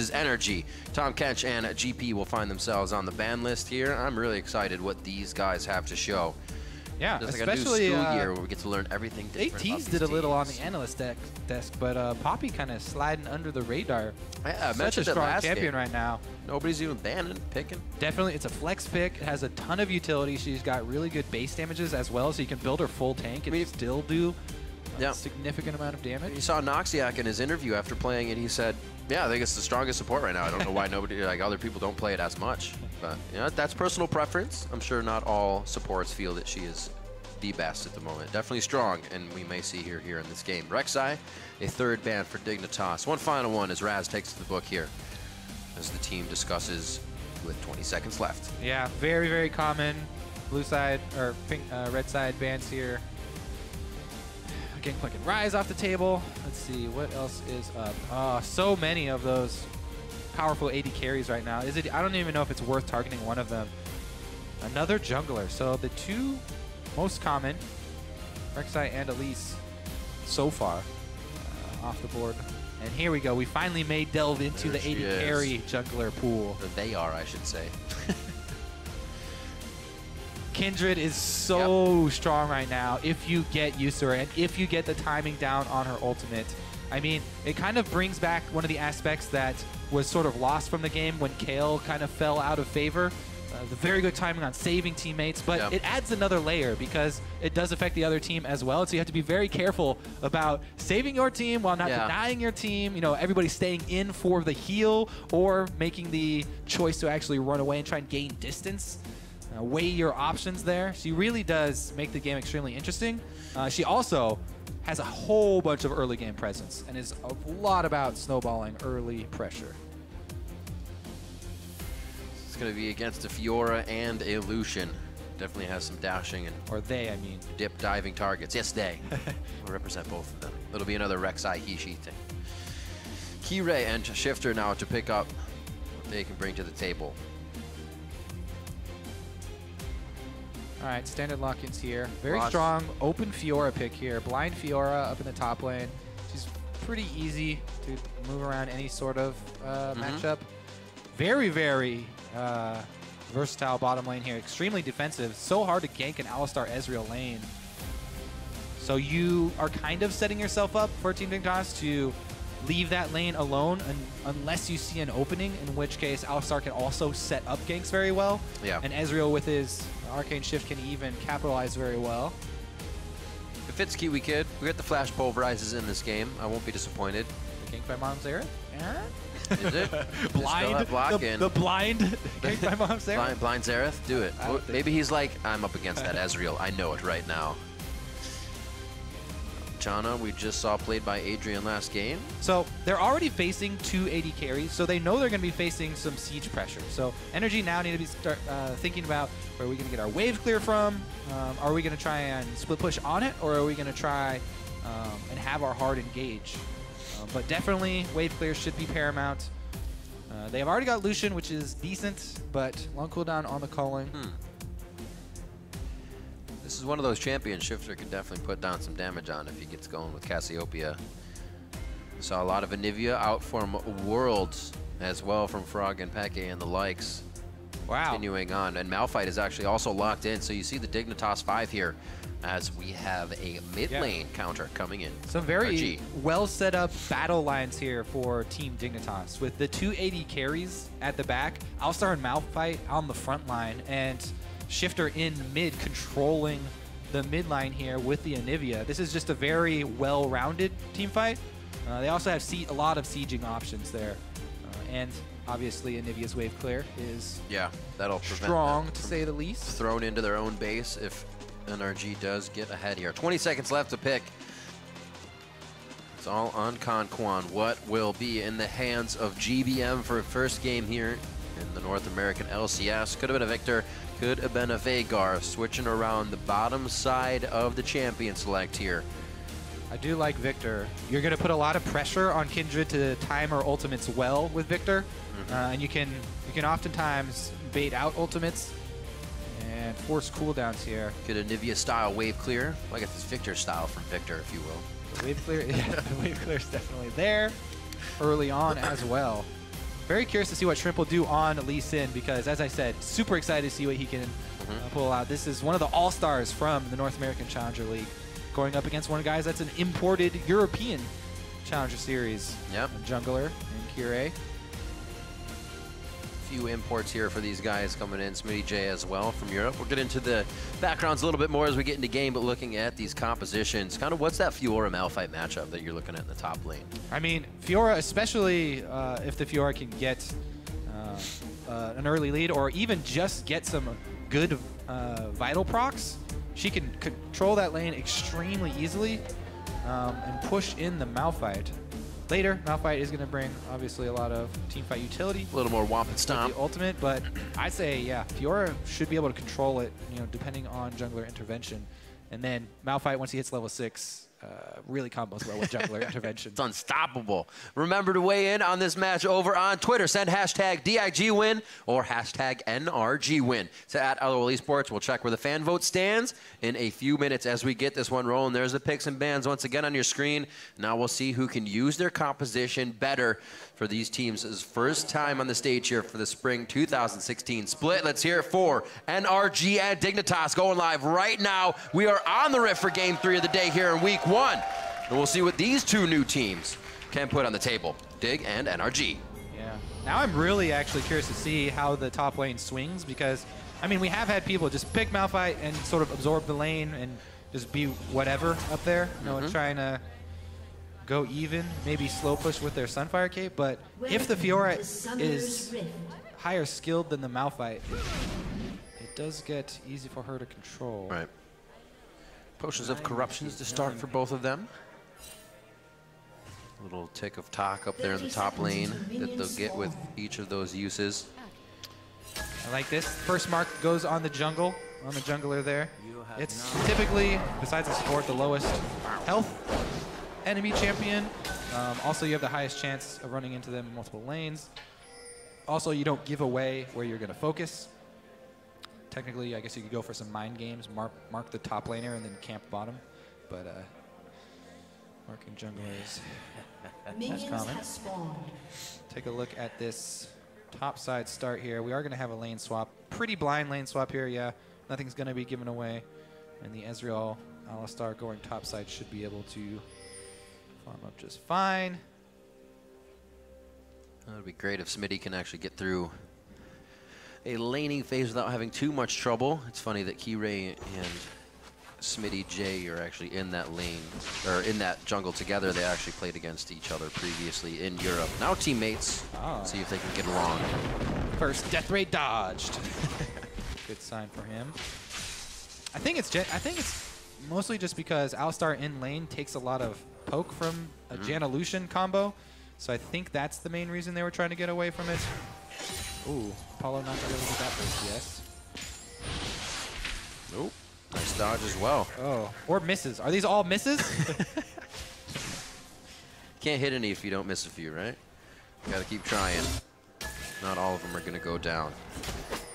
versus Energy. Tahm Kench and GP will find themselves on the ban list here. I'm really excited what these guys have to show. Yeah, Just especially like a new school year where we get to learn everything different. ATs did a little on the analyst desk, but Poppy kind of sliding under the radar. Yeah, I Such a mentioned it strong last champion game. right now. Nobody's even banning, picking. Definitely, it's a flex pick. It has a ton of utility. She's got really good base damages as well, so you can build her full tank and still do a significant amount of damage. You saw Noxiac in his interview after playing it. He said, yeah, I think it's the strongest support right now. I don't know why nobody, like other people don't play it as much. But you know, that's personal preference. I'm sure not all supports feel that she is the best at the moment. Definitely strong, and we may see her here in this game. Rek'Sai, a third ban for Dignitas. One final one as Raz takes the book here as the team discusses with 20 seconds left. Yeah, very, very common blue side or pink, red side bans here. Gangplank and Rise off the table. Let's see, what else is up? So many of those powerful AD carries right now. Is it? I don't even know if it's worth targeting one of them. Another jungler. So the two most common, Rek'Sai and Elise, so far off the board. And here we go. We finally may delve into the AD carry jungler pool. They are, I should say. Kindred is so strong right now if you get used to her and if you get the timing down on her ultimate. I mean, it kind of brings back one of the aspects that was sort of lost from the game when Kayle kind of fell out of favor. The very good timing on saving teammates, but it adds another layer because it does affect the other team as well. So you have to be very careful about saving your team while not denying your team. You know, everybody staying in for the heal or making the choice to actually run away and try and gain distance. Weigh your options there. She really does make the game extremely interesting. She also has a whole bunch of early game presence and is a lot about snowballing early pressure. It's going to be against a Fiora and a Lucian. Definitely has some dashing and I mean. Dip diving targets. Yes, they. We'll represent both of them. It'll be another Rek'Sai He-She thing. Kirei and Shifter now to pick up what they can bring to the table. All right, standard lock-ins here. Very strong open Fiora pick here. Blind Fiora up in the top lane. She's pretty easy to move around any sort of matchup. Very, very versatile bottom lane here. Extremely defensive. So hard to gank an Alistar Ezreal lane. So you are kind of setting yourself up for Team Dignitas to leave that lane alone unless you see an opening, in which case Alistar can also set up ganks very well. Yeah. And Ezreal with his Arcane Shift can even capitalize very well. If it fits Kiwi Kid, we get the Flash Pulverizes in this game. I won't be disappointed. Ganked by Mom Zereth? Is it? Blind? The blind ganked by Mom Zereth? Blind Zereth? Do it. Maybe he's like, I'm up against that Ezreal. I know it right now. Janna, we just saw played by Adrian last game. So they're already facing 2 AD carries, so they know they're going to be facing some siege pressure. So Energy now need to be thinking about where are we going to get our wave clear from? Are we going to try and split push on it, or are we going to try and have our hard engage? But definitely wave clear should be paramount. They have already got Lucian, which is decent, but long cooldown on the calling. This is one of those champions Shifter could definitely put down some damage on if he gets going with Cassiopeia. We saw a lot of Anivia out from Worlds as well from Frog and Peke and the likes. Wow. Continuing on. And Malphite is actually also locked in. So you see the Dignitas 5 here as we have a mid lane counter coming in. Some very well set up battle lines here for Team Dignitas with the 2 AD carries at the back, Alistar and Malphite on the front line, and Shifter in mid controlling the mid line here with the Anivia. This is just a very well-rounded team fight. They also have a lot of sieging options there. And obviously Anivia's wave clear is that'll prevent strong to say the least. Thrown into their own base if NRG does get ahead here. 20 seconds left to pick. It's all on Conquan. What will be in the hands of GBM for a first game here in the North American LCS? Could have been a Victor, could have been a Veigar, switching around the bottom side of the champion select here. I do like Victor. You're going to put a lot of pressure on Kindred to time her ultimates well with Victor, and you can oftentimes bait out ultimates and force cooldowns here. Could a Anivia style wave clear? I guess it's Victor style from Victor, if you will. The wave clear, the wave clear is definitely there early on as well. very curious to see what Shrimp will do on Lee Sin because, as I said, super excited to see what he can pull out. This is one of the all-stars from the North American Challenger League going up against one of the guys that's an imported European Challenger Series. Yep. Jungler and Kirei. Few imports here for these guys coming in. Smitty J as well from Europe. We'll get into the backgrounds a little bit more as we get into game, but looking at these compositions, kind of what's that Fiora Malphite matchup that you're looking at in the top lane? I mean, Fiora, especially if the Fiora can get an early lead or even just get some good vital procs, she can control that lane extremely easily and push in the Malphite. Later, Malphite is going to bring, obviously, a lot of teamfight utility. A little more womp and stomp. The ultimate, but I'd say, yeah, Fiora should be able to control it, you know, depending on jungler intervention. And then Malphite, once he hits level 6, really combos well with jungler intervention. It's unstoppable. Remember to weigh in on this match over on Twitter. Send hashtag DIGWin or hashtag NRGWin to @LOL Esports. We'll check where the fan vote stands in a few minutes as we get this one rolling. There's the picks and bans once again on your screen. Now we'll see who can use their composition better for these teams' first time on the stage here for the spring 2016 split. Let's hear it for NRG and Dignitas going live right now. We are on the Rift for Game 3 of the day here in Week 1. And we'll see what these two new teams can put on the table, Dig and NRG. Yeah. Now I'm really actually curious to see how the top lane swings because, I mean, we have had people just pick Malphite and sort of absorb the lane and just be whatever up there, you know, trying to go even, maybe slow push with their Sunfire Cape, but if the Fiora is higher skilled than the Malphite, it does get easy for her to control. Right. Potions of Corruptions to start for both of them. A little tick of talk up there in the top lane that they'll get with each of those uses. I like this. First mark goes on the jungle, on the jungler there. It's typically, besides the support, the lowest health enemy champion. Also, you have the highest chance of running into them in multiple lanes. Also, you don't give away where you're going to focus. Technically, I guess you could go for some mind games, mark the top laner and then camp bottom. But marking junglers is common. Take a look at this top side start here. We are going to have a lane swap. Pretty blind lane swap here, yeah. Nothing's going to be given away. And the Ezreal Alistar going top side should be able to farm up just fine. That would be great if Smitty can actually get through a laning phase without having too much trouble. It's funny that Kirei and Smitty J are actually in that lane, or in that jungle together. They actually played against each other previously in Europe. Now teammates. See if they can get along. First death ray dodged. Good sign for him. I think it's mostly just because Alistar in lane takes a lot of poke from a Janna Lucian combo. So I think that's the main reason they were trying to get away from it. Ooh, Apollo not able to get that first, yes. Nope. Nice dodge as well. Oh, or misses. Are these all misses? Can't hit any if you don't miss a few, right? You gotta keep trying. Not all of them are gonna go down.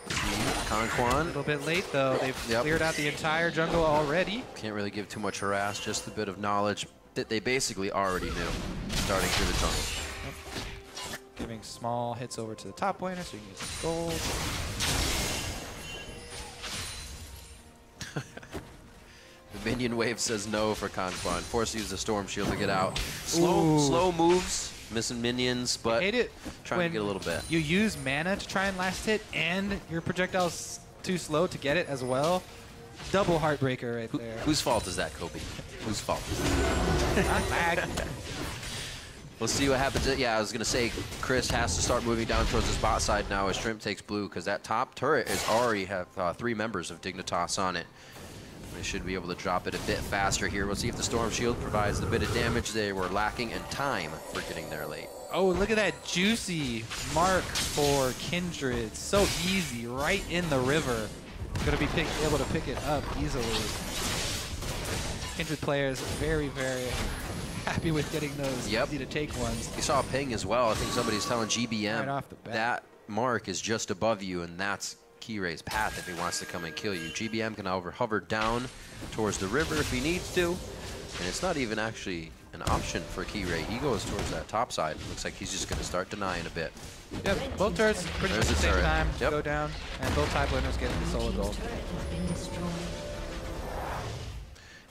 Conquan. A little bit late though. They've cleared out the entire jungle already. Can't really give too much harass, just a bit of knowledge that they basically already knew starting through the jungle. Giving small hits over to the top laner so you can use some gold. The minion wave says no for Conquan. Force to use the Storm Shield to get out. Slow moves, missing minions, but trying to get a little bit. You use mana to try and last hit, and your projectile's too slow to get it as well. Double heartbreaker right there. Whose fault is that, Kobe? Whose fault? Not lag. We'll see what happens. Yeah, I was going to say Chris has to start moving down towards his bot side now as Shrimp takes blue, because that top turret is already have 3 members of Dignitas on it. They should be able to drop it a bit faster here. We'll see if the Storm Shield provides the bit of damage they were lacking and time for getting there late. Oh, look at that juicy mark for Kindred. So easy, right in the river. Going to be able to pick it up easily. Kindred players very, very happy with getting those easy to take ones. You saw a ping as well. I think somebody's telling GBM right off the bat. That mark is just above you, and that's Kirei's path if he wants to come and kill you. GBM can hover down towards the river if he needs to, and it's not even actually an option for Kirei. He goes towards that top side. Looks like he's just going to start denying a bit. Yep, both turrets pretty much There's at the the same turret. time Yep. go down, and both top laners getting the solo gold.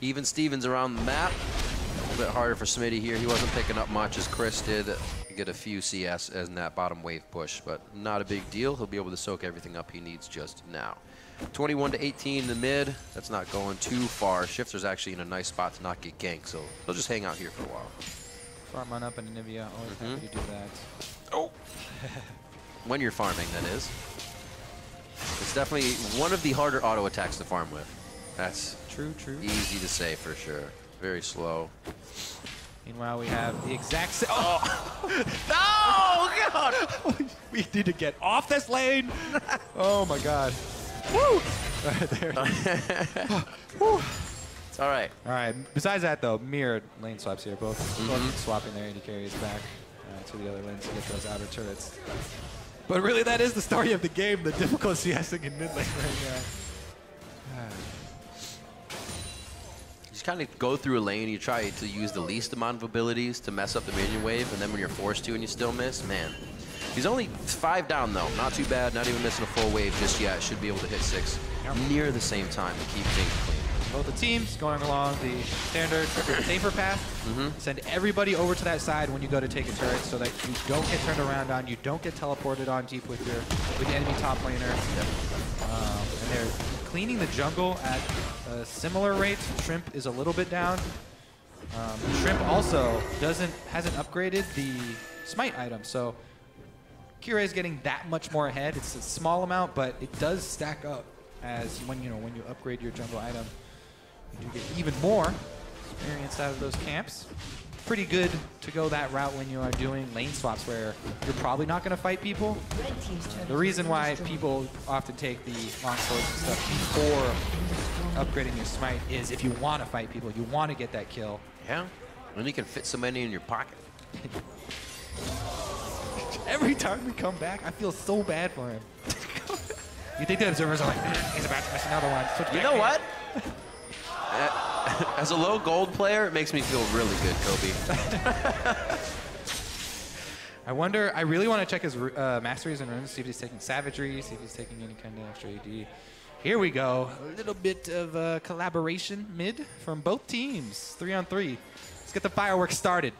Even Stevens around the map. A little bit harder for Smitty here. He wasn't picking up much as Chris did. Get a few CS in that bottom wave push, but not a big deal. He'll be able to soak everything up he needs just now. 21 to 18 in the mid. That's not going too far. Shifter's actually in a nice spot to not get ganked, so he'll just hang out here for a while. Farm on up in Anivia, always happy to do that. Oh! When you're farming, that is. It's definitely one of the harder auto attacks to farm with. That's True, true. easy to say for sure. Very slow. Meanwhile, we have the exact same. Oh, God! We need to get off this lane. Oh my God. Woo! There. Woo. It's all right. All right. Besides that, though, mirrored lane swaps here. Both swapping their AD carries back to the other lanes to get those outer turrets. But really, that is the story of the game. The difficult CSing in mid lane right now. You just kind of go through a lane, you try to use the least amount of abilities to mess up the minion wave, and then when you're forced to and you still miss, man. He's only 5 down though, not too bad, not even missing a full wave just yet. Should be able to hit 6 near the same time to keep things clean. Both the teams going along the standard safer path. Send everybody over to that side when you go to take a turret so that you don't get turned around on, you don't get teleported on deep with the enemy top laner. And they're cleaning the jungle at a similar rate. Shrimp is a little bit down. Shrimp also hasn't upgraded the smite item, so Kira is getting that much more ahead. It's a small amount, but it does stack up as when you upgrade your jungle item. You do get even more experience out of those camps. Pretty good to go that route when you are doing lane swaps where you're probably not going to fight people. The reason why people often take the long swords and stuff before upgrading your smite is if you want to fight people, you want to get that kill. Yeah, and you can fit so many in your pocket. Every time we come back, I feel so bad for him. You think the observers are like, he's about to miss another one. Switch You back know in. what? As a low gold player, it makes me feel really good, Kobe. I really want to check his masteries and runes, see if he's taking savagery, see if he's taking any kind of extra AD. Here we go. A little bit of collaboration mid from both teams. 3-on-3. Let's get the fireworks started.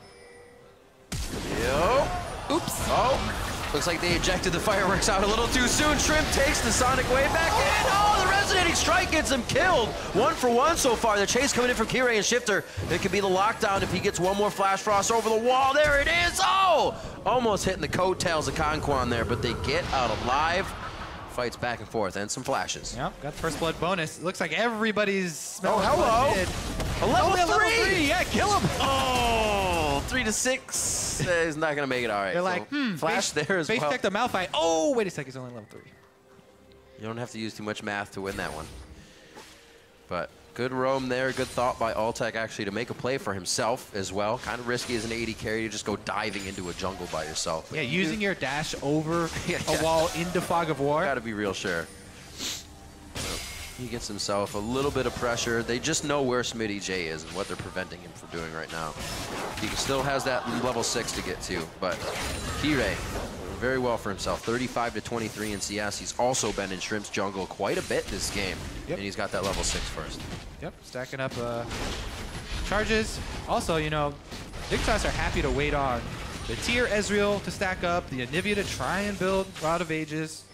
Yo. Oops. Oh, looks like they ejected the fireworks out a little too soon. Shrimp takes the Sonic Wave back in. Oh, the Resonating Strike gets him killed. 1 for 1 so far. The chase coming in from Kirei and Shifter. It could be the lockdown if he gets one more Flash Frost over the wall. There it is. Oh, almost hitting the coattails of Conquan there, but they get out alive. Fights back and forth and some flashes. Yep, got the first blood bonus. It looks like everybody's Oh, hello. A level level 3. 3. Yeah, kill him. Oh, 3 to 6. He's not going to make it all right. They're like, Flash there as base well. tech the Malphite. Oh, wait a sec, he's only level 3. You don't have to use too much math to win that one. But good roam there, good thought by Altec actually to make a play for himself as well. Kind of risky as an AD carry to just go diving into a jungle by yourself. Yeah, using your dash over Yeah. a wall into Fog of War. Gotta be real sure. So he gets himself a little bit of pressure. They just know where Smitty J is and what they're preventing him from doing right now. He still has that level 6 to get to, but Kirei very well for himself. 35 to 23 in CS. He's also been in Shrimp's jungle quite a bit this game, and he's got that level 6 first. Yep, stacking up charges. Also, Dignitas are happy to wait on the tier Ezreal to stack up, the Anivia to try and build Rod of Ages.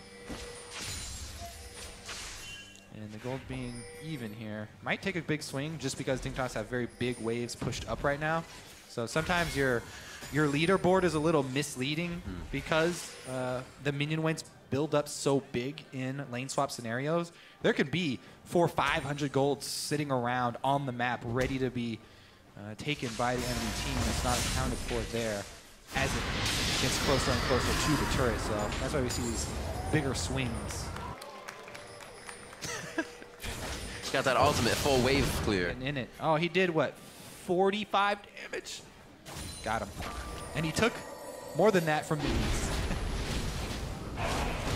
And the gold being even here. Might take a big swing just because Dignitas have very big waves pushed up right now. So sometimes your leaderboard is a little misleading because the minion waves build up so big in lane swap scenarios. There could be 400-500 golds sitting around on the map ready to be taken by the enemy team that's not accounted for there as it gets closer and closer to the turret. So that's why we see these bigger swings. He's got that ultimate full wave clear. And in it. Oh, he did what? 45 damage? Got him. And he took more than that from the east.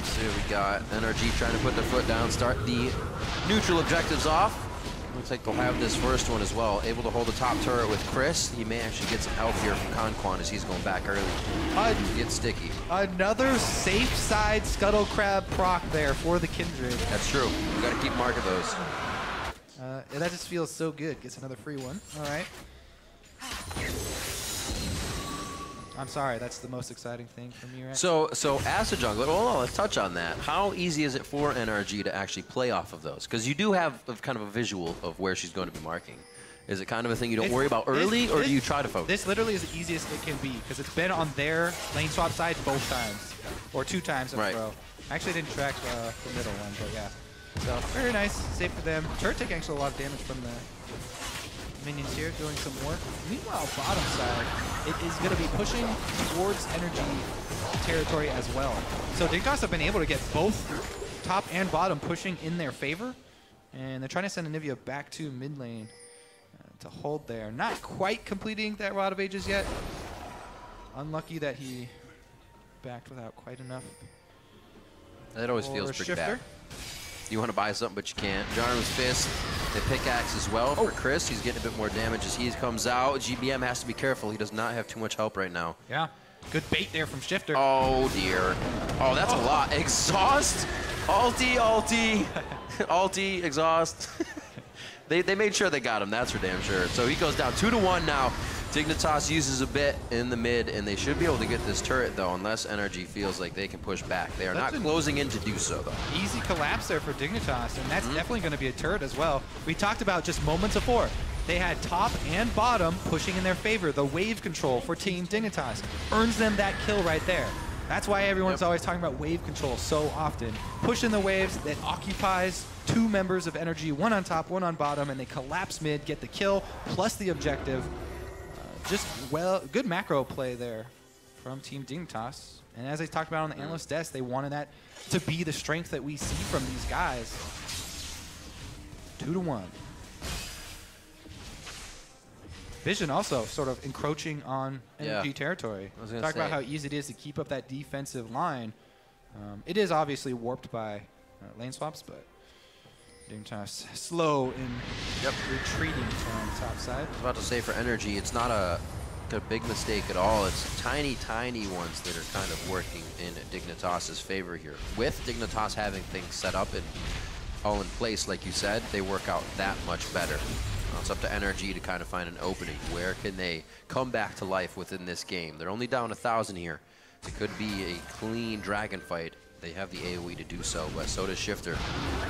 So we got NRG trying to put their foot down, start the neutral objectives off. Looks like they'll have this first one as well. Able to hold the top turret with Chris. He may actually get some help here from Conquan as he's going back early. Get sticky. Another safe side Scuttle Crab proc there for the Kindred. That's true. We got to keep marking those. That just feels so good. Gets another free one. All right. I'm sorry, that's the most exciting thing for me right now. So as a jungler, well, let's touch on that. How easy is it for NRG to actually play off of those? Because you do have kind of a visual of where she's going to be marking. Is it kind of a thing you don't worry about early, or do you try to focus? This literally is the easiest it can be, because it's been on their lane swap side both times, or 2 times in a row. I actually didn't track the middle one, but yeah. So very nice, safe for them. Turret taking actually a lot of damage from the minions here, doing some work. Meanwhile, bottom side, it is going to be pushing towards energy territory as well. So Dignitas have been able to get both top and bottom pushing in their favor, and they're trying to send Anivia back to mid lane to hold there. Not quite completing that Rod of Ages yet. Unlucky that he backed without quite enough. That always feels pretty bad. You want to buy something, but you can't. Jarvan's Fist, the pickaxe as well for Chris. He's getting a bit more damage as he comes out. GBM has to be careful. He does not have too much help right now. Yeah. Good bait there from Shifter. Oh, dear. Oh, that's a lot. Exhaust. Ulti, exhaust. They made sure they got him. That's for damn sure. So he goes down 2-1 now. Dignitas uses a bit in the mid, and they should be able to get this turret, though, unless NRG feels like they can push back. They are not closing in to do so, though. Easy collapse there for Dignitas, and that's definitely going to be a turret as well. We talked about just moments before. They had top and bottom pushing in their favor. The wave control for Team Dignitas earns them that kill right there. That's why everyone's always talking about wave control so often. Pushing the waves that occupies 2 members of NRG, 1 on top, 1 on bottom, and they collapse mid, get the kill, plus the objective. Good macro play there from Team Dignitas. And as I talked about on the analyst desk, they wanted that to be the strength that we see from these guys. 2-1. Vision also sort of encroaching on NRG territory. Talk about how easy it is to keep up that defensive line. It is obviously warped by lane swaps, but Dignitas slow in retreating from top side. I was about to say for energy, it's not a big mistake at all. It's tiny, tiny ones that are kind of working in Dignitas's favor here. With Dignitas having things set up and all in place, like you said, they work out that much better. It's up to NRG to kind of find an opening. Where can they come back to life within this game? They're only down 1,000 here. It could be a clean dragon fight. They have the AoE to do so, but so does Shifter.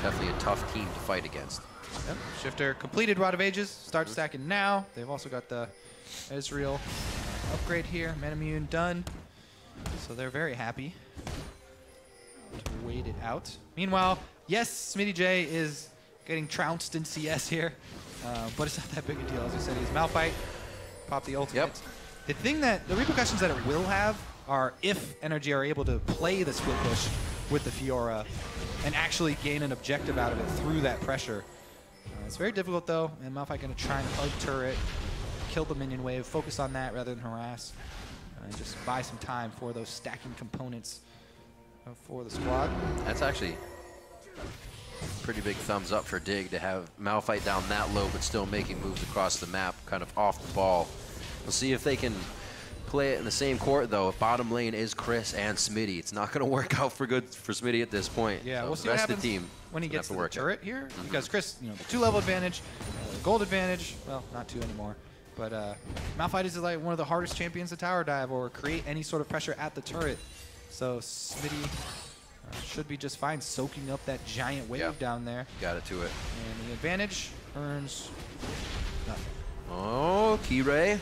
Definitely a tough team to fight against. Yep. Shifter completed Rod of Ages. Start stacking now. They've also got the Ezreal upgrade here. Manamune done. So they're very happy to wait it out. Meanwhile, yes, Smitty J is getting trounced in CS here, but it's not that big a deal. As I said, he's Malphite. Pop the ultimate. The repercussions that it will have are if NRG are able to play the split push with the Fiora and actually gain an objective out of it through that pressure. It's very difficult, though, and Malphite going to try and hug turret, kill the minion wave, focus on that rather than harass, and just buy some time for those stacking components for the squad. That's actually a pretty big thumbs up for Dig to have Malphite down that low but still making moves across the map, kind of off the ball. We'll see if they can play it in the same court, though. If bottom lane is Chris and Smitty, it's not going to work out for good for Smitty at this point. Yeah, so we'll see what happens when he gets to the turret here, because Chris, the 2-level advantage, gold advantage, well, not 2 anymore, but Malphite is like one of the hardest champions to tower dive or create any sort of pressure at the turret. So Smitty should be just fine soaking up that giant wave down there. Got it to it. And the advantage earns nothing. Oh, Kirei.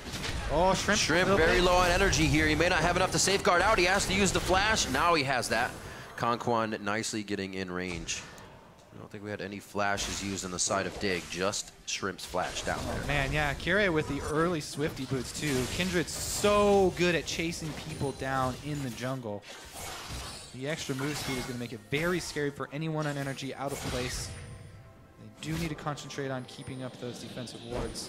Oh, Shrimp. Shrimp very low on energy here. He may not have enough to safeguard out. He has to use the flash. Now he has that. Conquan nicely getting in range. I don't think we had any flashes used on the side of Dig. Just Shrimp's flash down there. Man, yeah. Kirei with the early Swifty boots, too. Kindred's so good at chasing people down in the jungle. The extra move speed is going to make it very scary for anyone on energy out of place. They do need to concentrate on keeping up those defensive wards.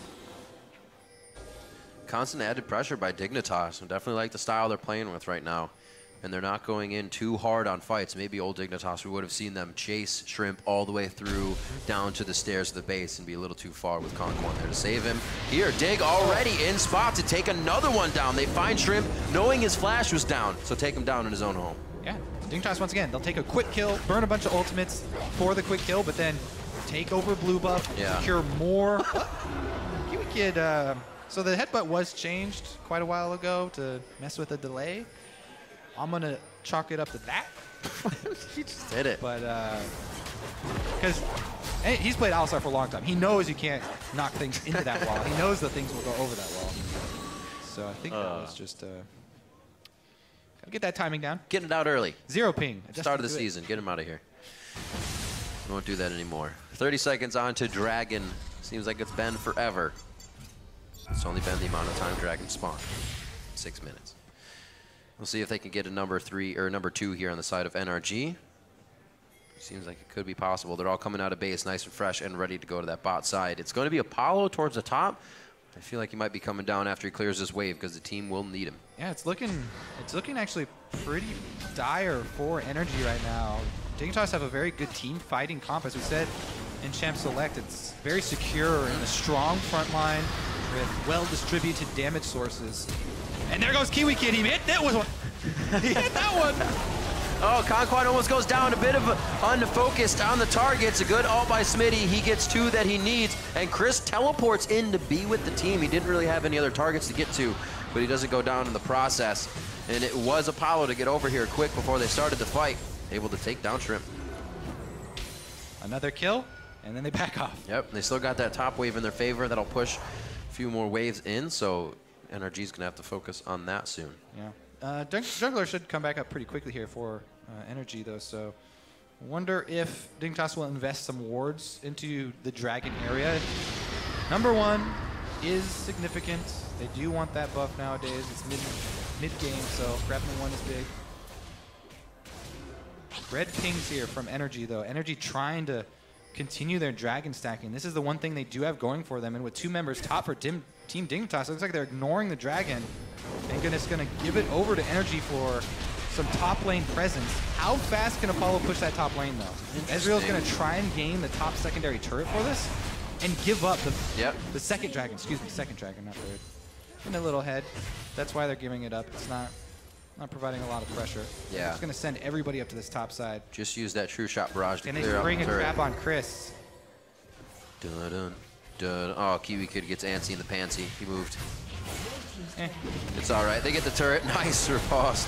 Constant added pressure by Dignitas. I definitely like the style they're playing with right now. and they're not going in too hard on fights, maybe old Dignitas, we would have seen them chase Shrimp all the way through down to the stairs of the base and be a little too far with Conquan there to save him. Here, Dig already in spot to take another one down. They find Shrimp knowing his flash was down, so take him down in his own home. Yeah, Dignitas once again, they'll take a quick kill, burn a bunch of ultimates for the quick kill, but then take over blue buff, secure more. Kiwi Kid, so the headbutt was changed quite a while ago to mess with the delay. I'm going to chalk it up to that. He just did it. But, because he's played Alistar for a long time. He knows you can't knock things into that wall. He knows the things will go over that wall. So I think that was just, gotta get that timing down. Getting it out early. 0 ping. Start of the season. Get him out of here. We won't do that anymore. 30 seconds on to Dragon. Seems like it's been forever. It's only been the amount of time Dragon spawned. 6 minutes. We'll see if they can get a number 3 or number 2 here on the side of NRG. Seems like it could be possible. They're all coming out of base nice and fresh and ready to go to that bot side. It's going to be Apollo towards the top. I feel like he might be coming down after he clears this wave because the team will need him. Yeah, it's looking actually pretty dire for Energy right now. Dignitas have a very good team fighting comp, as we said in Champ Select. It's very secure and a strong front line with well-distributed damage sources. And there goes Kiwi Kid. He hit that one. He hit that one. Oh, Conquan almost goes down, a bit of unfocused on the target. It's a good ult by Smitty. He gets 2 that he needs, and Chris teleports in to be with the team. He didn't really have any other targets to get to, but he doesn't go down in the process. And it was Apollo to get over here quick before they started the fight, able to take down Shrimp. Another kill, and then they back off. Yep, they still got that top wave in their favor. That'll push a few more waves in, so NRG's gonna have to focus on that soon. Yeah. Jungler should come back up pretty quickly here for Energy, though, so I wonder if Dignitas will invest some wards into the Dragon area. Number 1 is significant. They do want that buff nowadays. It's mid-game, so grabbing the 1 is big. Red pings here from Energy, though. Energy trying to continue their Dragon stacking. This is the one thing they do have going for them, and with 2 members top for Team Dignitas, it looks like they're ignoring the Dragon. And goodness, gonna give it over to Energy for some top lane presence. How fast can Apollo push that top lane, though? Ezreal's gonna try and gain the top secondary turret for this and give up the second Dragon, second Dragon, not third. In a little head. That's why they're giving it up. It's not providing a lot of pressure. Yeah. It's gonna send everybody up to this top side. Just use that True Shot Barrage to and clear up the turret. And they bring a trap on Chris. Dun, dun, dun. Oh, Kiwi Kid gets antsy in the pantsy. He moved. It's all right. They get the turret. Nice riposte.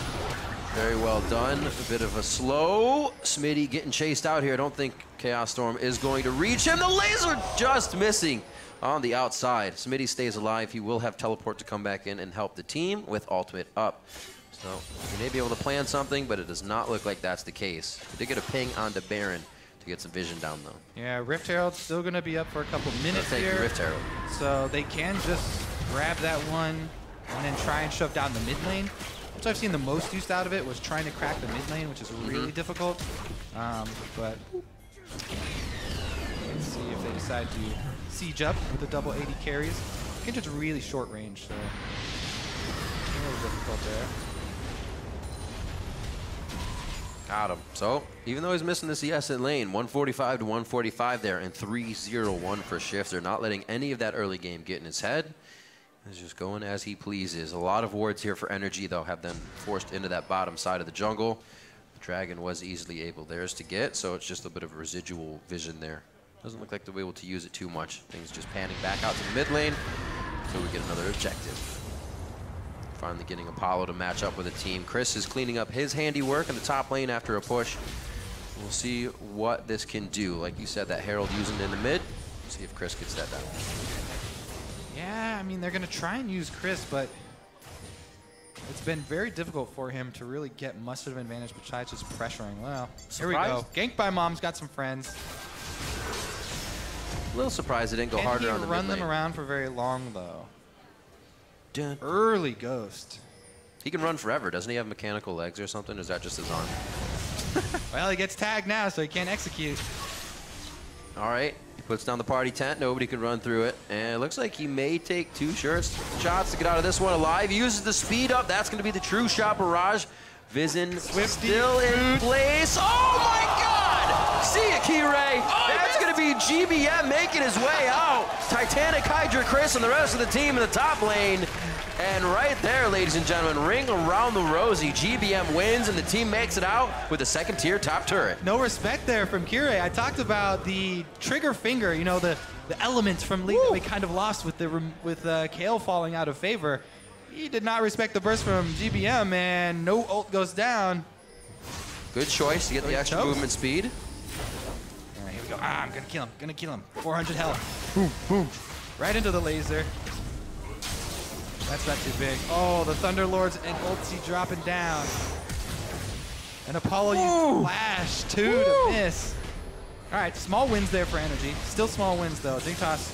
Very well done. A bit of a slow. Smitty getting chased out here. I don't think Chaos Storm is going to reach him. The laser just missing on the outside. Smitty stays alive. He will have teleport to come back in and help the team with ultimate up. So he may be able to plan something, but it does not look like that's the case. He did get a ping onto Baron to get some vision down, though. Yeah, Rift Herald's still going to be up for a couple minutes here. Rift Herald. So they can just grab that one and then try and shove down the mid lane. Which I've seen the most used out of it was trying to crack the mid lane, which is really difficult. But let's see if they decide to siege up with the double 80 carries. Kindred's really short range, so a little difficult there. Got him. So, even though he's missing the CS in lane, 145 to 145 there, and 3-0-1 for Shift. They're not letting any of that early game get in his head. He's just going as he pleases. A lot of wards here for Energy, though, have them forced into that bottom side of the jungle. The Dragon was easily able theirs to get, so it's just a bit of a residual vision there. Doesn't look like they'll be able to use it too much. Things just panning back out to the mid lane until we get another objective. Finally getting Apollo to match up with a team. Chris is cleaning up his handiwork in the top lane after a push. We'll see what this can do. Like you said, that Herald using it in the mid. See if Chris gets that down. Yeah, I mean, they're going to try and use Chris, but it's been very difficult for him to really get much of an advantage besides just pressuring. Well, here we go. Ganked by Mom's got some friends. A little surprised it didn't go harder on the mid lane. Can he run them around for very long, though? Early Ghost. He can run forever. Doesn't he have mechanical legs or something? Or is that just his arm? Well, he gets tagged now, so he can't execute. All right. He puts down the party tent. Nobody can run through it. And it looks like he may take 2 shots to get out of this one alive. He uses the speed up. That's going to be the True Shot Barrage. Vision Swifty. still in place. Oh my God! See ya, Kirei. That's going to be GBM making his way out. Titanic Hydra Chris and the rest of the team in the top lane. And right there, ladies and gentlemen, ring around the rosy. GBM wins, and the team makes it out with a second-tier top turret. No respect there from Kirei. I talked about the trigger finger, you know, the elements from League that we kind of lost with Kayle falling out of favor. He did not respect the burst from GBM, and no ult goes down. Good choice to get the extra movement speed. All right, here we go. I'm gonna kill him. 400 health. Boom, boom. Right into the laser. That's not too big. Oh, the Thunderlords and Ulti dropping down. And Apollo used Flash, too, to miss. All right, small wins there for Energy. Still small wins, though. Dignitas,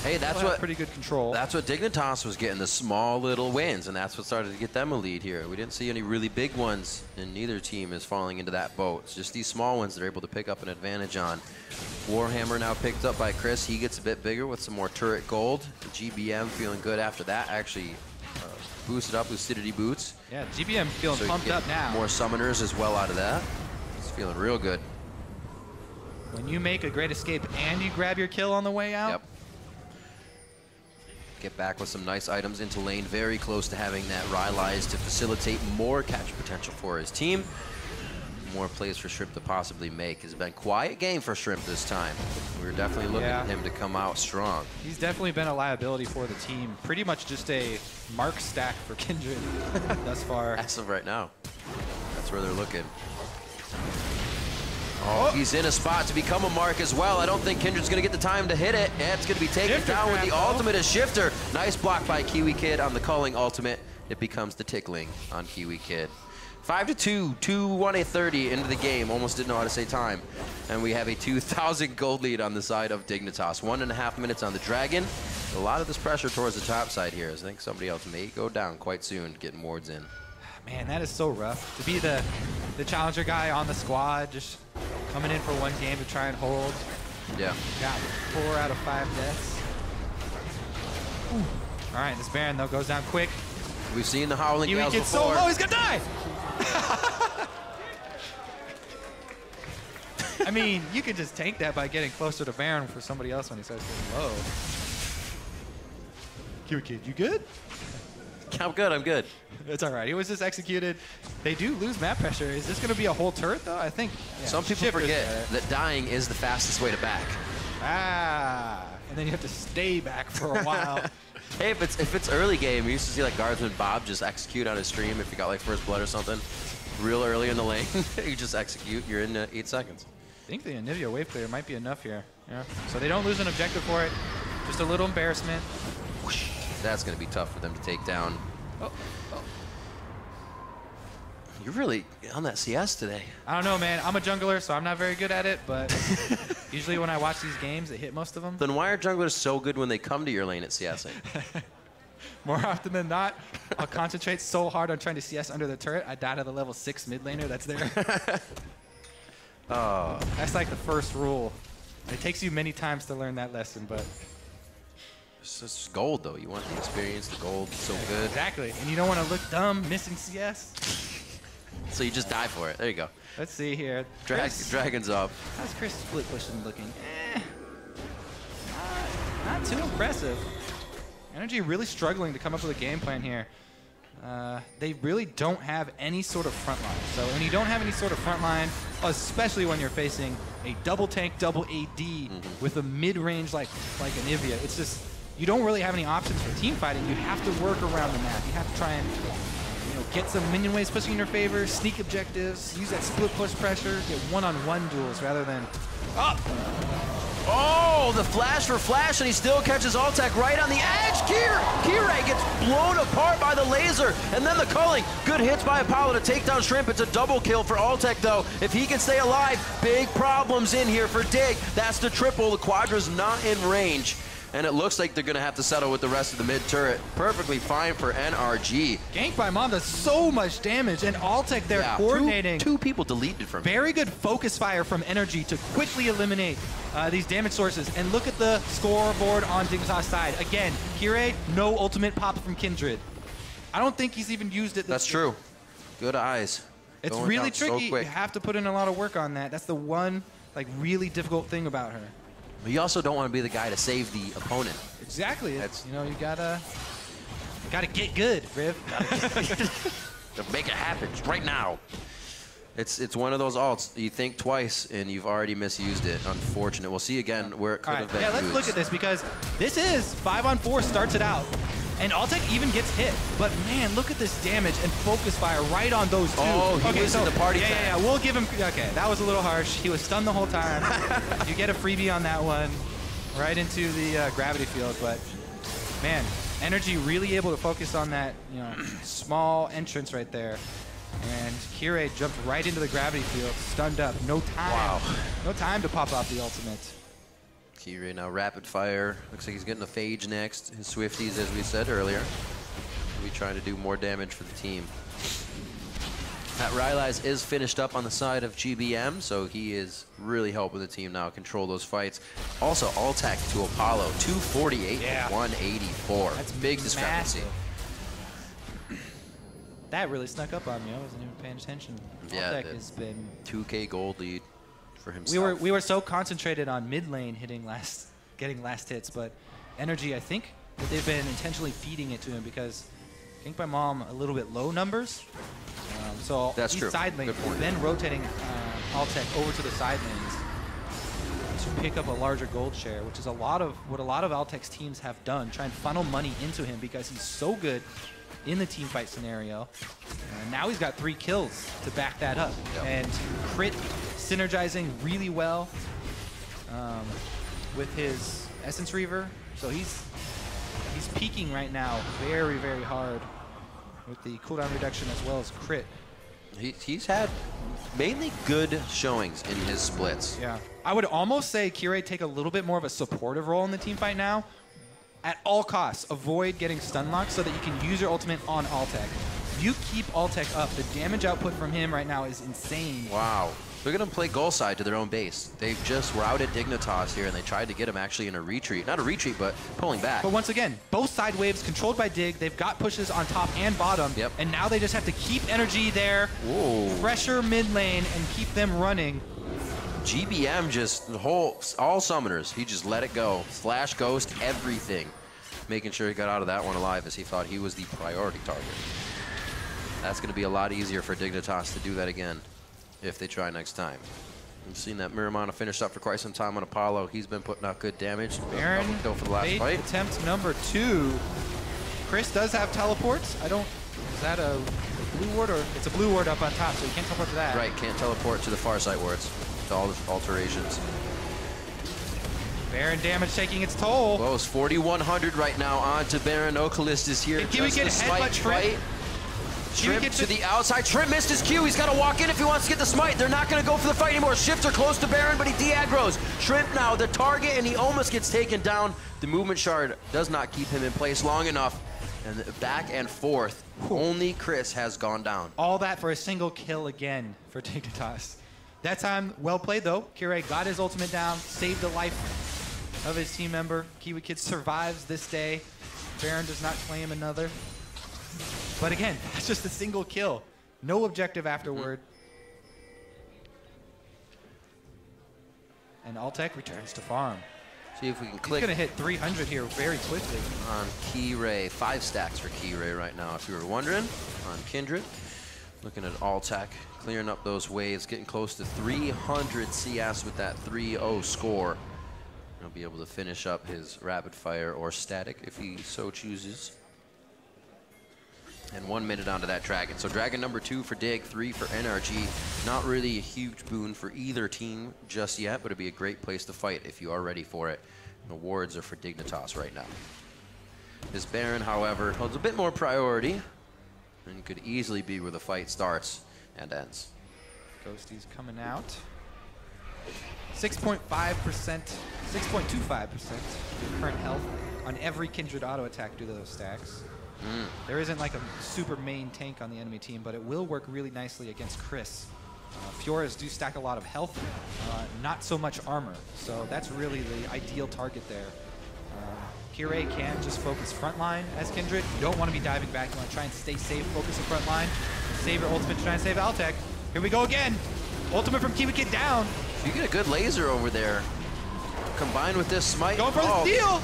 hey, that's what pretty good control. That's what Dignitas was getting, the small little wins, and that's what started to get them a lead here. We didn't see any really big ones, and neither team is falling into that boat. It's just these small ones they're able to pick up an advantage on. Warhammer now picked up by Chris. He gets a bit bigger with some more turret gold. The GBM feeling good after that. Actually boosted up Lucidity boots. Yeah, GBM feeling pumped up now. More summoners as well out of that. He's feeling real good. When you make a great escape and you grab your kill on the way out. Yep. Get back with some nice items into lane, very close to having that Rylai's to facilitate more catch potential for his team. More plays for Shrimp to possibly make. It's been a quiet game for Shrimp this time. We're definitely looking at him to come out strong. He's definitely been a liability for the team. Pretty much just a mark stack for Kindred thus far. As of right now. That's where they're looking. Oh, he's in a spot to become a mark as well. I don't think Kindred's going to get the time to hit it. And it's going to be taken Shifter down with the grab, ultimate as Shifter. Nice block by Kiwi Kid on the Culling ultimate. It becomes the tickling on Kiwi Kid. 5-2, 2-1-30 into the game. Almost didn't know how to say time. And we have a 2,000 gold lead on the side of Dignitas. 1.5 minutes on the Dragon. A lot of this pressure towards the top side here. I think somebody else may go down quite soon, getting wards in. Man, that is so rough. To be the challenger guy on the squad, just coming in for one game to try and hold. Yeah. Got 4 out of 5 deaths. Ooh. All right, this Baron, though, goes down quick. We've seen the Howling Kiwi Gales gets so before. low, he's gonna die! I mean, you could just tank that by getting closer to Baron for somebody else when he starts getting low. Kiwi Kid, you good? I'm good, I'm good. It's all right. He was just executed. They do lose map pressure. Is this going to be a whole turret, though? I think. Yeah, some people forget that dying is the fastest way to back. Ah, and then you have to stay back for a while. Hey, if it's early game, we used to see like Guardsman Bob just execute on his stream if you got like first blood or something. Real early in the lane, you just execute. You're in 8 seconds. I think the Anivia wave clear might be enough here. Yeah. So they don't lose an objective for it. Just a little embarrassment. That's going to be tough for them to take down. Oh. You're really on that CS today. I don't know, man. I'm a jungler, so I'm not very good at it, but usually when I watch these games, it hit most of them. Then why are junglers so good when they come to your lane at CSing? More often than not, I'll concentrate so hard on trying to CS under the turret, I die to the level 6 mid laner that's there. Oh. That's like the first rule. It takes you many times to learn that lesson, but... It's just gold, though. You want the experience, the gold, it's so good. Exactly. And you don't want to look dumb missing CS. So you just die for it. There you go. Let's see here. Dragon's up. How's Chris split pushing looking? Not too impressive. Energy really struggling to come up with a game plan here. They really don't have any sort of front line. So when you don't have any sort of front line, especially when you're facing a double tank, double AD with a mid-range like Anivia, it's just, you don't really have any options for team fighting. You have to work around the map. You have to try and get some minion waves pushing in your favor, sneak objectives, use that split push pressure, get one-on-one duels rather than up. Oh, the flash for Flash, and he still catches Altec right on the edge. Kirei gets blown apart by the laser, and then the culling. Good hits by Apollo to take down Shrimp. It's a double kill for Altec, though. If he can stay alive, big problems in here for Dig. That's the triple. The Quadra's not in range. And it looks like they're going to have to settle with the rest of the mid turret. Perfectly fine for NRG. Gank by Mom does so much damage, and Altec there coordinating. Two people deleted from Very good focus fire from Energy to quickly eliminate these damage sources. And look at the scoreboard on Dignitas' side. Again, Kirei, no ultimate pop from Kindred. I don't think he's even used it. That's true. Good eyes. It's Going really down so tricky. You quick. have to put in a lot of work on that. That's the one like really difficult thing about her. But you also don't want to be the guy to save the opponent. Exactly. That's- You know, you gotta get good, Riv. To make it happen right now. It's one of those alts. You think twice and you've already misused it. Unfortunate. We'll see again where it could All have right, been yeah, let's used. look at this because this is 5-on-4 starts it out. And Altec even gets hit. But man, look at this damage and focus fire right on those two. Oh, he was in the party tag. Yeah, we'll give him, okay, that was a little harsh. He was stunned the whole time. You get a freebie on that one, right into the gravity field. But man, Energy really able to focus on that, you know, small entrance right there. And Kirei jumped right into the gravity field, stunned up. No time. Wow. No time to pop off the ultimate. Kirei now rapid fire. Looks like he's getting a Phage next. His Swifties, as we said earlier. He'll be trying to do more damage for the team. That Rylai's is finished up on the side of GBM, so he is really helping the team now control those fights. Also, Altec to Apollo, 248 Yeah. to 184. That's big discrepancy. massive. That really snuck up on me. I wasn't even paying attention. Yeah, Altec the has been. 2K gold lead for himself. We were so concentrated on mid lane getting last hits, but Energy, I think that they've been intentionally feeding it to him because I think by Mom a little bit low numbers. So That's these true. side lanes, Good point. then rotating Altec over to the side lanes to pick up a larger gold share, which is what a lot of Altec's teams have done, try and funnel money into him because he's so good in the team fight scenario. Now he's got 3 kills to back that up. Yep. And crit synergizing really well with his Essence Reaver. So he's peaking right now very, very hard with the cooldown reduction as well as crit. He's had mainly good showings in his splits. Yeah. I would almost say Kirei take a little bit more of a supportive role in the team fight now. At all costs, avoid getting stun locked so that you can use your ultimate on Altec. You keep Altec up. The damage output from him right now is insane. Wow. Look at them play goal side to their own base. They just routed Dignitas here, and they tried to get him actually in a retreat. Not a retreat, but pulling back. But once again, both side waves controlled by Dig. They've got pushes on top and bottom. Yep. And now they just have to keep Energy there, Whoa. pressure mid lane, and keep them running. GBM just, all summoners, he just let it go. Flash, Ghost, everything. Making sure he got out of that one alive as he thought he was the priority target. That's going to be a lot easier for Dignitas to do that again if they try next time. We've seen that Miramana finished up for quite some time on Apollo. He's been putting out good damage. Baron Go for the last made fight. attempt number 2. Chris does have teleports. Is that a blue ward or it's a blue ward up on top, so you can't teleport to that. Right, can't teleport to the far side wards. To all the alterations. Baron damage taking its toll. Close, 4,100 right now on to Baron. Oculist is here. Can Kiwi Just get a slight headbutt Shrimp? fight. Shrimp gets to it. the outside. Shrimp missed his Q. He's got to walk in if he wants to get the smite. They're not going to go for the fight anymore. Shifter close to Baron, but he de-aggros. Shrimp now the target, and he almost gets taken down. The movement shard does not keep him in place long enough. And back and forth, only Chris has gone down. All that for a single kill again for Dignitas. That time, well played though. Kirei got his ultimate down, saved the life of his team member. Kiwi Kid survives this day. Baron does not claim another. But again, that's just a single kill. No objective afterward. And Altec returns to farm. See if we can He's click gonna hit 300 here very quickly. on Kirei. 5 stacks for Kirei right now, if you were wondering. On Kindred. Looking at Altec, clearing up those waves, getting close to 300 CS with that 3-0 score. He'll be able to finish up his rapid fire or static if he so chooses. And 1 minute onto that Dragon. So Dragon number 2 for Dig, 3 for NRG. Not really a huge boon for either team just yet, but it'd be a great place to fight if you are ready for it. The wards are for Dignitas right now. This Baron, however, holds a bit more priority and could easily be where the fight starts and ends. Ghosty's coming out. 6.5%, 6.25% current health on every Kindred auto attack due to those stacks. There isn't like a super main tank on the enemy team, but it will work really nicely against Chris. Fioras do stack a lot of health, not so much armor, so that's really the ideal target there. Kirei can just focus frontline as Kindred. You don't want to be diving back. You want to try and stay safe, focus the front line. save your ultimate to try and save Altec. Here we go again. Ultimate from Kiwi Kid down. You get a good laser over there. Combined with this smite. Going for the steal.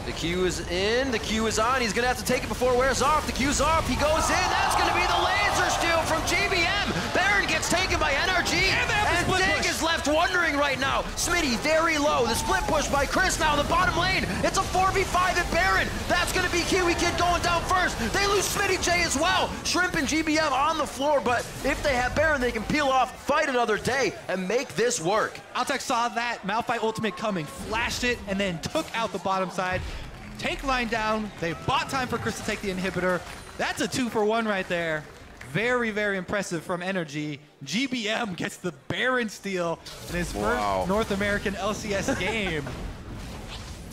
The Q is in. The Q is on. He's going to have to take it before it wears off. The Q's off. He goes in. That's going to be the laser steal from GBM. Baron gets taken by NRG. And Dig is left wondering right now. Smitty very low. The split push by Chris now in the bottom lane. It's a 4v5 at Baron. That's going to be Kiwi Kid going down first. They lose Smitty J as well. Shrimp and GBM on the floor, but if they have Baron, they can peel off, fight another day, and make this work. Altec saw that Malphite ultimate coming, flashed it, and then took out the bottom side. Tank line down. They bought time for Chris to take the inhibitor. That's a 2-for-1 right there. Very, very impressive from Energy. GBM gets the Baron steal in his first North American LCS game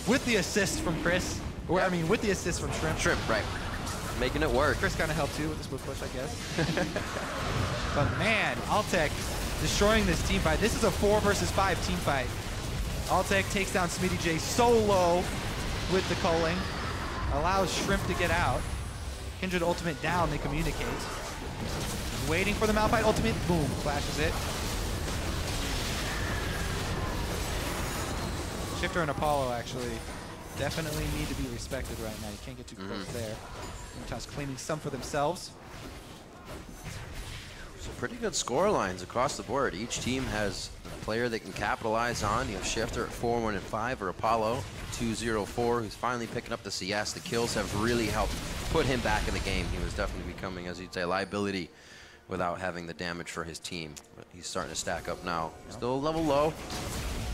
with the assist from Chris. Or, I mean, with the assist from Shrimp. Shrimp, right. Making it work. Chris kind of helped too with the split push, I guess. But man, Altec destroying this team fight. This is a 4 versus 5 team fight. Altec takes down Smitty J solo with the culling. Allows Shrimp to get out. Kindred ultimate down, they communicate. Waiting for the Malphite ultimate, boom, flashes it. Shifter and Apollo actually definitely need to be respected right now. You can't get too close there. Dignitas claiming some for themselves. So pretty good score lines across the board. Each team has a player they can capitalize on. You have Shifter at 4-1-5 or Apollo 2-0-4, who's finally picking up the CS. The kills have really helped put him back in the game. He was definitely becoming, as you'd say, a liability without having the damage for his team. But he's starting to stack up now. Still a level low,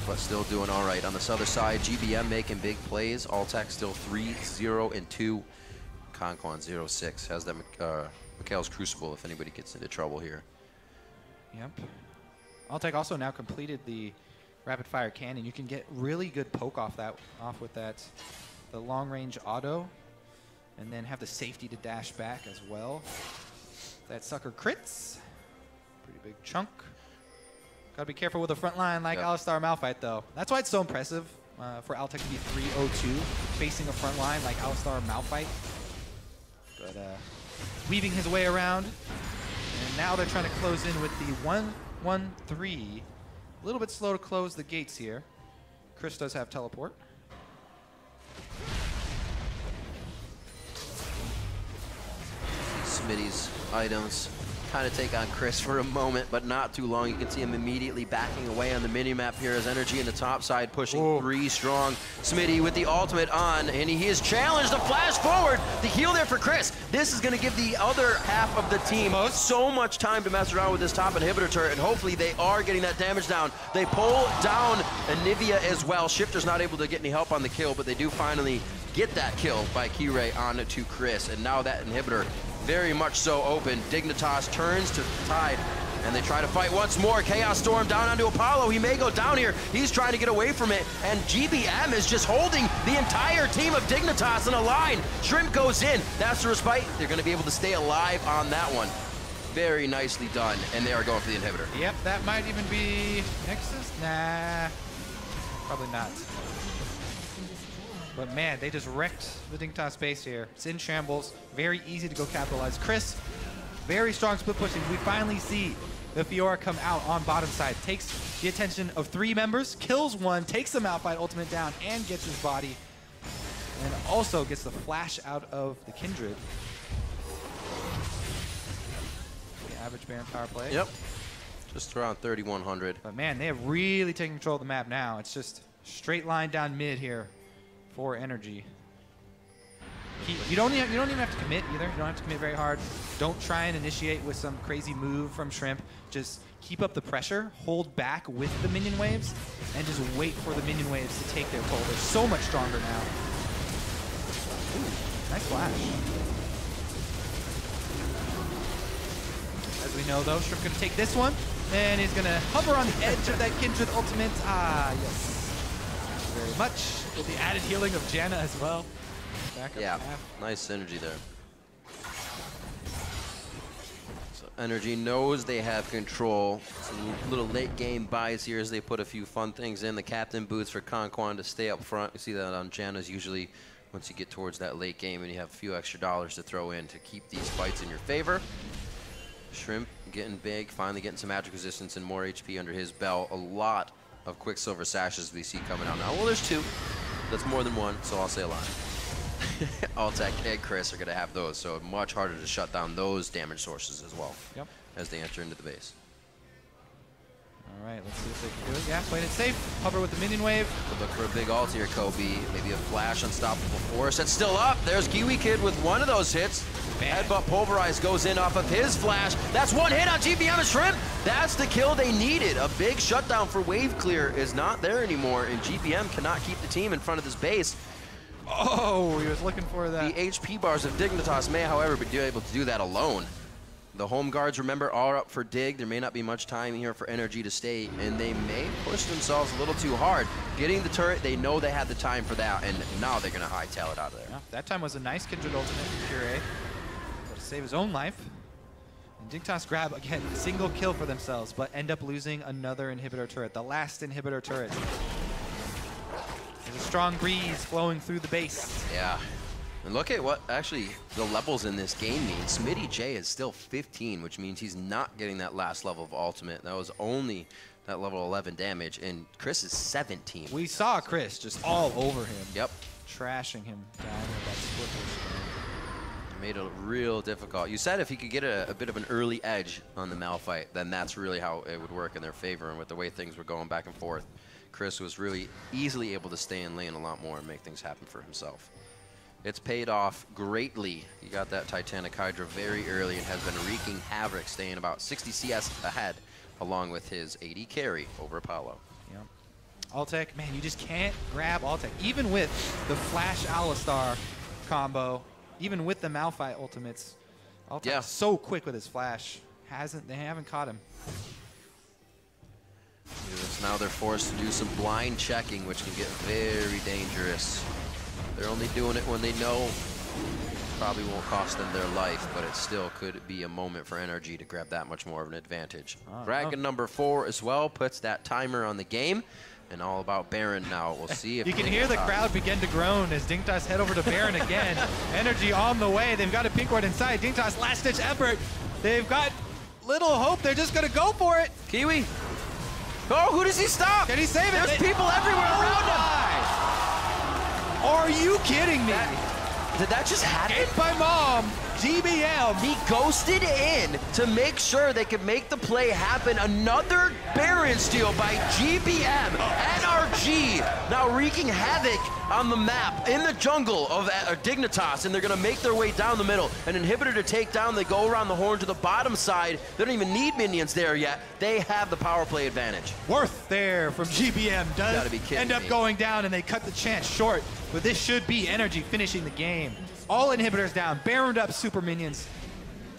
but still doing all right. On this other side, GBM making big plays. Altec still 3-0-2. Conquan 0-6. Has that Mikhail's Crucible if anybody gets into trouble here. Yep. Altec also now completed the rapid fire cannon. You can get really good poke off with that, the long range auto, and then have the safety to dash back as well. That sucker crits. Pretty big chunk. Gotta be careful with the front line like Alistar Malphite though. That's why it's so impressive for Altec to be 3-0-2 facing a front line like Alistar Malphite. But weaving his way around. And now they're trying to close in with the 1-1-3. A little bit slow to close the gates here. Chris does have teleport. Smitty's items kind of take on Chris for a moment, but not too long. You can see him immediately backing away on the mini-map here as Energy in the top side pushing 3 strong. Smitty with the ultimate on, and he is challenged to flash forward. The heal there for Chris. This is going to give the other half of the team so much time to mess around with this top inhibitor turret, and hopefully they are getting that damage down. They pull down Anivia as well. Shifter's not able to get any help on the kill, but they do finally get that kill by Kirei on to Chris, and now that inhibitor very much so open. Dignitas turns to Tide, and they try to fight once more. Chaos Storm down onto Apollo. He may go down here. He's trying to get away from it, and GBM is just holding the entire team of Dignitas in a line. Shrimp goes in. That's the respite. They're going to be able to stay alive on that one. Very nicely done, and they are going for the inhibitor. Yep, that might even be Nexus? Nah, probably not. But man, they just wrecked the Dignitas base here. It's in shambles. Very easy to go capitalize. Chris, very strong split pushing. We finally see the Fiora come out on bottom side. Takes the attention of 3 members, kills 1, takes the Malphite ultimate down, and gets his body. And also gets the flash out of the Kindred. The average Baron power play. Yep. Just around 3,100. But man, they have really taken control of the map now. It's just straight line down mid here for Energy. You don't even have to commit either. You don't have to commit very hard. Don't try and initiate with some crazy move from Shrimp. Just keep up the pressure, hold back with the minion waves, and just wait for the minion waves to take their toll. They're so much stronger now. Ooh, nice flash. As we know though, Shrimp gonna take this one, and he's gonna hover on the edge of that Kindred ultimate. Ah, yes. Very much. With the added healing of Janna as well. Back up half. Nice synergy there. So Energy knows they have control. Some little late game buys here as they put a few fun things in. The captain boots for Conquan to stay up front. You see that on Janna's usually once you get towards that late game and you have a few extra dollars to throw in to keep these fights in your favor. Shrimp getting big, finally getting some magic resistance and more HP under his belt. A lot of Quicksilver sashes we see coming out now. Well, there's 2. That's more than 1, so I'll say a lot. Altec and Chris are going to have those, so much harder to shut down those damage sources as well as they enter into the base. All right, let's see if they can do it. Yeah, playing it safe. Hover with the minion wave. Could look for a big ult here, Kobe. Maybe a flash, unstoppable force. That's still up. There's Kiwi Kid with one of those hits. Headbutt Pulverize goes in off of his flash. That's 1 hit on GBM and Shrimp. That's the kill they needed. A big shutdown for wave clear is not there anymore, and GBM cannot keep the team in front of this base. Oh, he was looking for that. The HP bars of Dignitas may, however, be able to do that alone. The home guards, remember, are up for Dig. There may not be much time here for Energy to stay, and they may push themselves a little too hard. Getting the turret, they know they had the time for that, and now they're going to hightail it out of there. Yeah, that time was a nice Kindred ultimate from Puree. To save his own life. And Dignitas grab, again, a single kill for themselves, but end up losing another inhibitor turret, the last inhibitor turret. There's a strong breeze flowing through the base. Yeah. And look at what actually the levels in this game mean. Smitty J is still 15, which means he's not getting that last level of ultimate. That was only that level 11 damage, and Chris is 17. We saw Chris just all over him. Yep. Trashing him down with that split push. Made it real difficult. You said if he could get a bit of an early edge on the Malphite, then that's really how it would work in their favor. And with the way things were going back and forth, Chris was really easily able to stay in lane a lot more and make things happen for himself. It's paid off greatly. He got that Titanic Hydra very early and has been wreaking havoc, staying about 60 CS ahead, along with his AD carry over Apollo. Yep. Altec, man, you just can't grab Altec. Even with the Flash Alistar combo, even with the Malphite ultimates, Altec's so quick with his Flash. They haven't caught him. Yes, now they're forced to do some blind checking, which can get very dangerous. They're only doing it when they know probably won't cost them their life, but it still could be a moment for NRG to grab that much more of an advantage. Dragon number 4 as well puts that timer on the game, and all about Baron now. We'll see if you can hear the crowd begin to groan as Dignitas head over to Baron again. Energy on the way. They've got a pink ward inside. Dignitas last-ditch effort. They've got little hope. They're just going to go for it. Kiwi. Oh, who does he stop? Can he save it? There's people everywhere around him. Are you kidding me? Did that just happen? Hit by Mom, GBM. He ghosted in to make sure they could make the play happen. Another Baron steal by GBM. NRG now wreaking havoc on the map in the jungle of Dignitas, and they're going to make their way down the middle. An inhibitor to take down. They go around the horn to the bottom side. They don't even need minions there yet. They have the power play advantage. Worth there from GBM does end up going down, and they cut the chance short. But this should be Energy finishing the game. All inhibitors down, Baroned up super minions.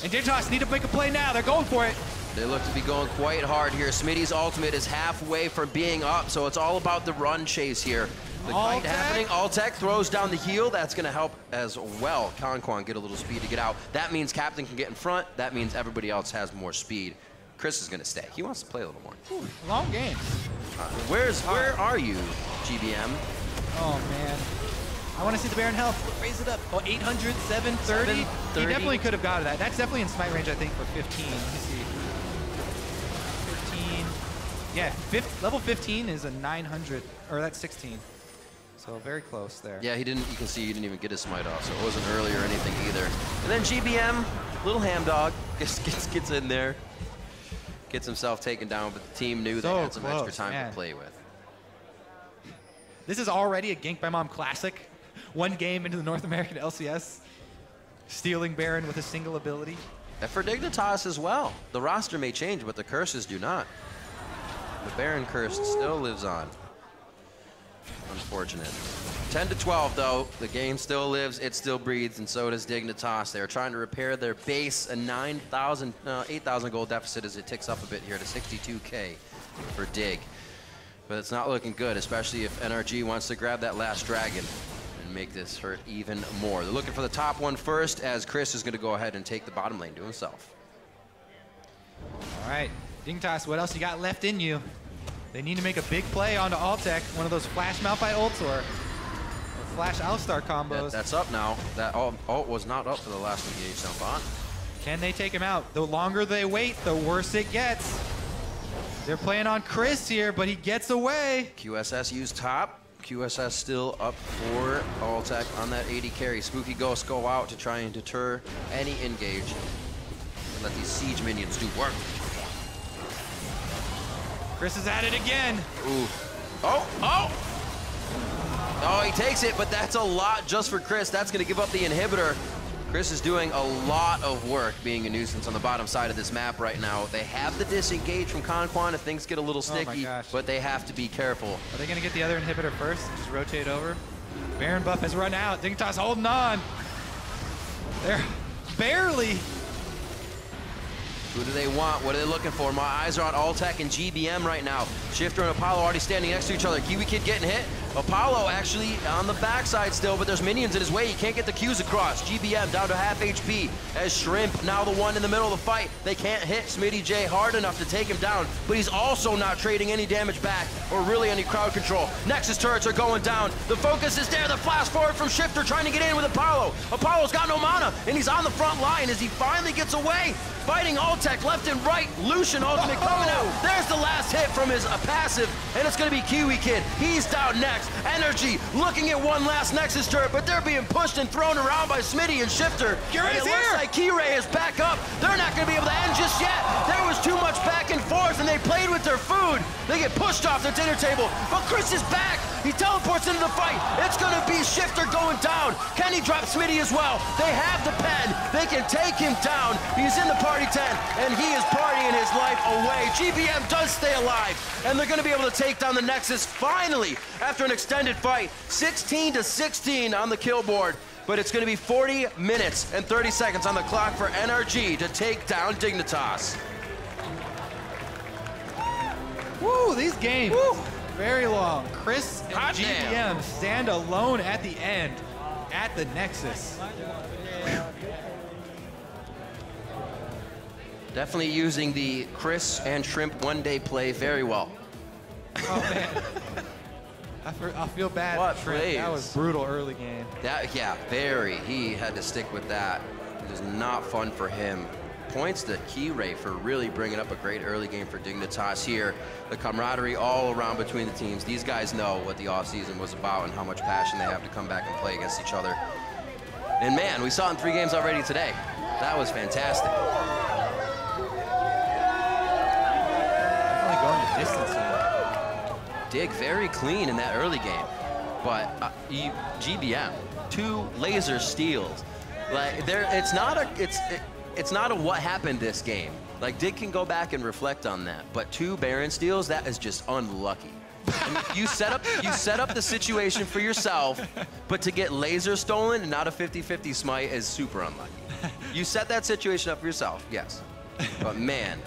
And Dignitas need to make a play now. They're going for it. They look to be going quite hard here. Smitty's ultimate is halfway from being up, so it's all about the run chase here. The kite happening. Altec throws down the heal. That's going to help as well. Conquan get a little speed to get out. That means Captain can get in front. That means everybody else has more speed. Chris is going to stay. He wants to play a little more. Ooh, long game. Where are you, GBM? Oh, man. I want to see the Baron health. Raise it up. Oh, 800, 730. He definitely could have got that. That's definitely in smite range, I think, for 15. Let me see. 15. Yeah, level 15 is a 900, or that's 16. So very close there. Yeah, you can see he didn't even get his smite off, so it wasn't early or anything either. And then GBM, little ham dog, gets in there. Gets himself taken down, but the team knew they had some extra time to play with. This is already a Gank by Mom classic. One game into the North American LCS, stealing Baron with a single ability. And for Dignitas as well. The roster may change, but the curses do not. The Baron curse still lives on. Unfortunate. 10-12 though, the game still lives, it still breathes, and so does Dignitas. They're trying to repair their base, a 8,000 gold deficit as it ticks up a bit here to 62K for Dig. But it's not looking good, especially if NRG wants to grab that last dragon and make this hurt even more. They're looking for the top one first, as Chris is going to go ahead and take the bottom lane to himself. All right, Dignitas, what else you got left in you? They need to make a big play onto Altec, one of those Flash Malphite ults or Flash Alistar combos. That's up now. That ult was not up for the last engage down bot. Can they take him out? The longer they wait, the worse it gets. They're playing on Chris here, but he gets away. QSS used top. QSS still up for Alltech on that 80 carry. Spooky Ghosts go out to try and deter any engage. And let these siege minions do work. Chris is at it again. Ooh. Oh, oh! Oh, he takes it, but that's a lot just for Chris. That's going to give up the inhibitor. Chris is doing a lot of work being a nuisance on the bottom side of this map right now. They have the disengage from Conquan if things get a little sticky, but they have to be careful. Are they going to get the other inhibitor first? Just rotate over. Baron buff has run out. Dignitas holding on. They're barely. Who do they want? What are they looking for? My eyes are on Alltech and GBM right now. Shifter and Apollo already standing next to each other. Kiwi Kid getting hit. Apollo actually on the backside still, but there's minions in his way. He can't get the Qs across. GBM down to half HP as Shrimp now the one in the middle of the fight. They can't hit Smitty J hard enough to take him down, but he's also not trading any damage back or really any crowd control. Nexus turrets are going down. The focus is there. The flash forward from Shifter trying to get in with Apollo. Apollo's got no mana, and he's on the front line as he finally gets away. Fighting Alltech left and right. Lucian ultimate coming out. There's the last hit from his passive, and it's going to be Kiwi Kid. He's down next. Energy looking at one last Nexus turret, but they're being pushed and thrown around by Smitty and Shifter. And it looks like Keyray is back up. They're not going to be able to end just yet. There was too much back and forth, and they played with their food. They get pushed off the dinner table, but Chris is back. He teleports into the fight. It's going to be Shifter going down. Can he drop Smitty as well? They have the pen. They can take him down. He's in the party tent, and he is partying his life away. GBM does stay alive, and they're going to be able to take down the Nexus finally after an extended fight. 16-16 on the kill board, but it's going to be 40 minutes and 30 seconds on the clock for NRG to take down Dignitas. Woo, these games. Woo. Very long. Chris and Hot GBM damn. stand alone at the end at the Nexus. Definitely using the Chris and Shrimp one-day play very well. Oh, man. I feel bad What for Shrimp. plays? That was brutal early game. Yeah, very. He had to stick with that. It was not fun for him. Points to Keyray for really bringing up a great early game for Dignitas here. The camaraderie all around between the teams. These guys know what the offseason was about and how much passion they have to come back and play against each other. And man, we saw it in 3 games already today. That was fantastic. Definitely going the distance here. Dig very clean in that early game. But GBM, 2 laser steals. Like it's not a what happened this game. Like, Dig can go back and reflect on that, but 2 Baron steals, that is just unlucky. I mean, you set up the situation for yourself, but to get laser stolen and not a 50-50 smite is super unlucky. You set that situation up for yourself, yes. But man.